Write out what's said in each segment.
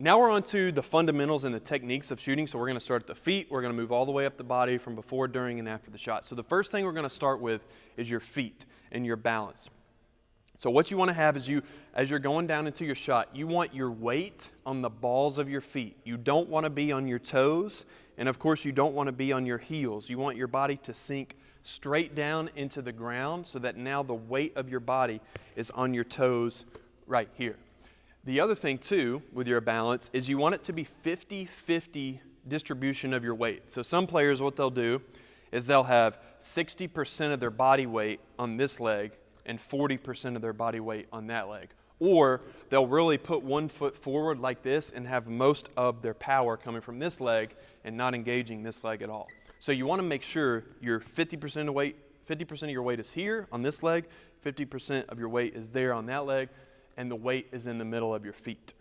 Now we're on to the fundamentals and the techniques of shooting. So we're going to start at the feet. We're going to move all the way up the body from before, during, and after the shot. So the first thing we're going to start with is your feet and your balance. So what you want to have is as you're going down into your shot, you want your weight on the balls of your feet. You don't want to be on your toes, and of course you don't want to be on your heels. You want your body to sink straight down into the ground so that now the weight of your body is on your toes right here. The other thing too with your balance is you want it to be 50-50 distribution of your weight. So some players, what they'll do is they'll have 60% of their body weight on this leg and 40% of their body weight on that leg. Or they'll really put one foot forward like this and have most of their power coming from this leg and not engaging this leg at all. So you want to make sure your 50% of your weight is here on this leg, 50% of your weight is there on that leg, and the weight is in the middle of your feet.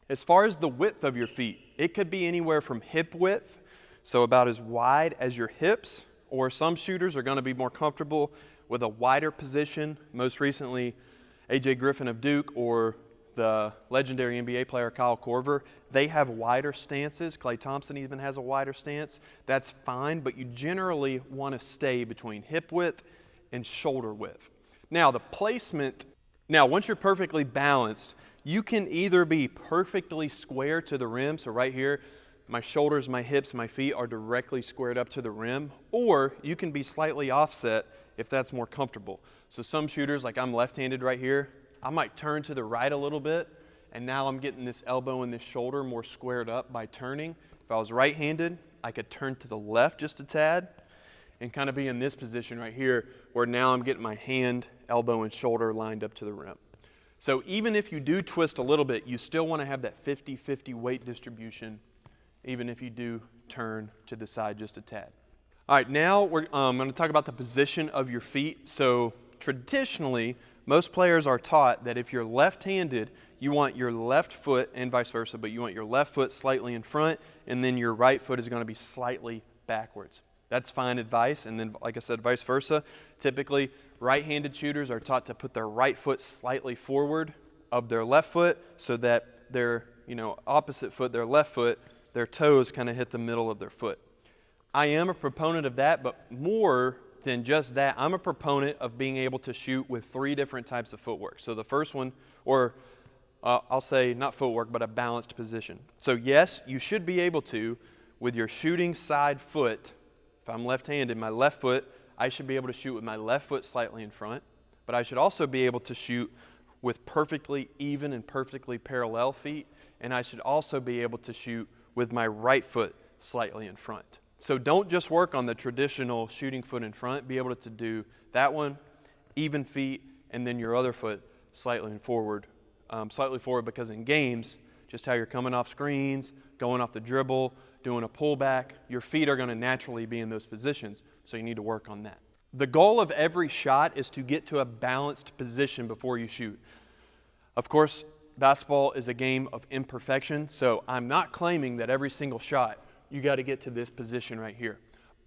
As far as the width of your feet, it could be anywhere from hip width, so about as wide as your hips, or some shooters are going to be more comfortable with a wider position. Most recently, A.J. Griffin of Duke or the legendary NBA player Kyle Korver, they have wider stances. Klay Thompson even has a wider stance. That's fine, but you generally want to stay between hip width and shoulder width. Now, the placement. Now, once you're perfectly balanced, you can either be perfectly square to the rim, so right here, my shoulders, my hips, my feet are directly squared up to the rim, or you can be slightly offset if that's more comfortable. So some shooters, like I'm left-handed right here, I might turn to the right a little bit, and now I'm getting this elbow and this shoulder more squared up by turning. If I was right-handed, I could turn to the left just a tad and kind of be in this position right here where now I'm getting my hand, elbow, and shoulder lined up to the rim. So even if you do twist a little bit, you still want to have that 50-50 weight distribution, even if you do turn to the side just a tad. All right, now we're going to talk about the position of your feet. So traditionally, most players are taught that if you're left-handed, you want your left foot, and vice versa, but you want your left foot slightly in front, and then your right foot is going to be slightly backwards. That's fine advice, and then, like I said, vice versa. Typically, right-handed shooters are taught to put their right foot slightly forward of their left foot so that their opposite foot, their left foot, their toes kind of hit the middle of their foot. I am a proponent of that, but more than just that, I'm a proponent of being able to shoot with 3 different types of footwork. So the first one, or I'll say not footwork, but a balanced position. So yes, you should be able to, with your shooting side foot, if I'm left-handed, my left foot, I should be able to shoot with my left foot slightly in front, but I should also be able to shoot with perfectly even and perfectly parallel feet, and I should also be able to shoot with my right foot slightly in front. So don't just work on the traditional shooting foot in front. Be able to do that one, even feet, and then your other foot slightly forward because in games, just how you're coming off screens, going off the dribble, doing a pullback, your feet are going to naturally be in those positions, so you need to work on that. The goal of every shot is to get to a balanced position before you shoot. Of course, basketball is a game of imperfection, so I'm not claiming that every single shot you got to get to this position right here.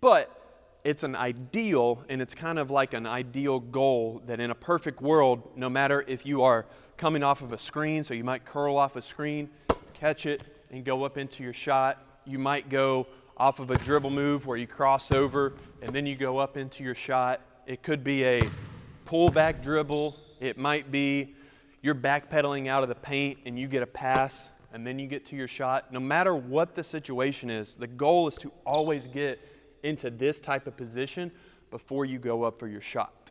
But it's an ideal, and it's kind of like an ideal goal that in a perfect world, no matter if you are coming off of a screen, so you might curl off a screen, catch it, and go up into your shot. You might go off of a dribble move where you cross over, and then you go up into your shot. It could be a pull-back dribble. It might be you're backpedaling out of the paint, and you get a pass, and then you get to your shot. No matter what the situation is, the goal is to always get into this type of position before you go up for your shot.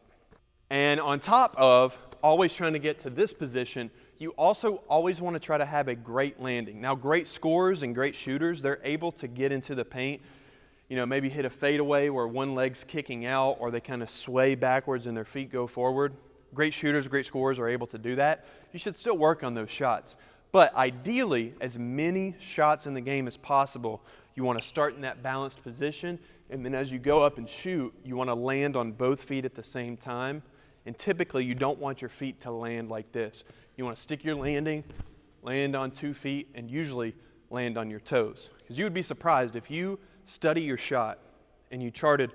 And on top of always trying to get to this position, you also always want to try to have a great landing. Now, great scorers and great shooters, they're able to get into the paint, maybe hit a fadeaway where one leg's kicking out or they kind of sway backwards and their feet go forward. Great shooters, great scorers are able to do that. You should still work on those shots. But ideally, as many shots in the game as possible, you want to start in that balanced position, and then as you go up and shoot, you want to land on both feet at the same time. And typically, you don't want your feet to land like this. You want to stick your landing, land on 2 feet, and usually land on your toes. Because you would be surprised if you study your shot and you charted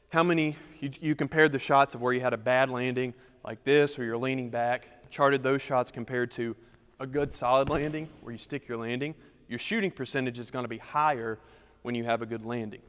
how many, you compared the shots of where you had a bad landing like this or you're leaning back, charted those shots compared to a good solid landing where you stick your landing, your shooting percentage is going to be higher when you have a good landing.